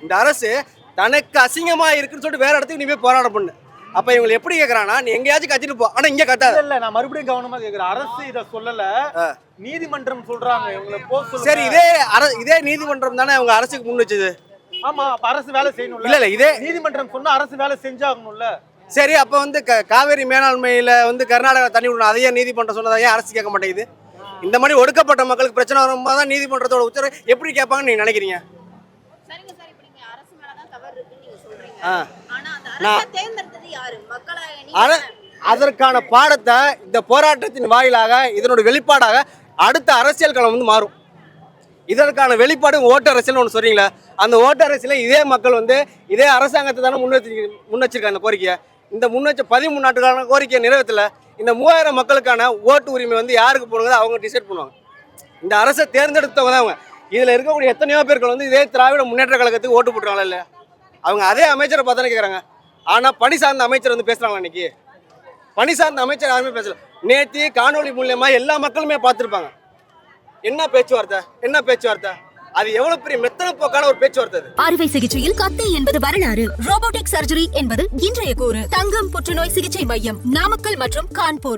இந்த அரசு தனக்கு அசிங்கமா இருக்குன்னு சொல்லிட்டு வேற இடத்துக்கு நீ போய் போராட்டம் பண்ணு. அப்ப இவங்க எப்படி கேக்குறாங்கன்னா, நீ எங்கேயாச்சும் கத்திட்டு போ, ஆனா இங்க கத்தாத. இல்ல நான் மறுபடியும் கவனமா கேக்குறேன். அரசு இத சொல்லல, நீதிமன்றம் சொல்றாங்க. இவங்களை சொல்லுங்க. சரி, இதே நீதிமன்றம் தானே அவங்க அரசுக்கு முன் வச்சது. ஆமா, அப்ப அரசு வேலை செய்யணும்ல. இல்ல இதே நீதிமன்றம் சொன்னா அரசு வேலை செஞ்சாகணும்ல. சரி, அப்ப காவேரி மேலாண்மையில கர்நாடகா தண்ணி விடணும், அதையே நீதிமன்றம் சொன்னதை ஏன் அரசு கேட்க மாட்டேங்குது? இந்த மாதிரி ஒடுக்கப்பட்ட மக்களுக்கு பிரச்சனை வரும்போது தான் நீதிமன்றத்தோட உத்தரவு எப்படி கேட்பாங்கன்னு நீங்க நினைக்கிறீங்க? சரிங்க சார், இப்போ நீங்க அரசு மேல தான் தவறு இருக்குன்னு நீங்க சொல்றீங்க. ஆனா அந்த அரசை தேர்ந்தெடுத்தது யாரு? மக்களா? அதற்கான பாடத்தை இந்த போராட்டத்தின் வாயிலாக, இதனோட வெளிப்பாடாக அடுத்த அரசியல் களம் மாறும். இதற்கான வெளிப்பாடு ஓட்டு அரசியல் ஒன்று சொல்றீங்களா, அந்த ஓட்டு அரசியல இதே மக்கள் இதே அரசாங்கத்தை தானே முன்னெச்சிருக்காங்க. இந்த கோரிக்கையை இந்த 13 நாட்டுக்கான கோரிக்கையை நிறைவேற்றல. இந்த 3000 மக்களுக்கான ஓட்டு உரிமை யாருக்கு போடுங்க அவங்க டிசைட் பண்ணுவாங்க. இந்த அரசை தேர்ந்தெடுத்தவங்க தான் அவங்க. இதில் இருக்கக்கூடிய எத்தனையோ பேர்கள் இதே திராவிட முன்னேற்ற கழகத்துக்கு ஓட்டு போட்டுருவாங்களா இல்லையா? அவங்க அதே அமைச்சரை பார்த்தானே கேட்குறாங்க. ஆனால் பணி சார்ந்த அமைச்சர் பேசுகிறாங்களா? இன்னைக்கு பணி சார்ந்த அமைச்சர் யாருமே பேசல. நேற்று காணொலி மூலியமா எல்லா மக்களுமே பார்த்துருப்பாங்க. என்ன பேச்சுவார்த்தை? அது எவ்வளவு பெரிய மெத்தன போக்கான ஒரு பேச்சுவார்த்தை. அறுவை சிகிச்சையில் கத்தை என்பது வரலாறு, ரோபோட்டிக் சர்ஜரி என்பது இன்றைய கூறு. தங்கம் புற்றுநோய் சிகிச்சை மையம், நாமக்கல் மற்றும் கான்பூர்.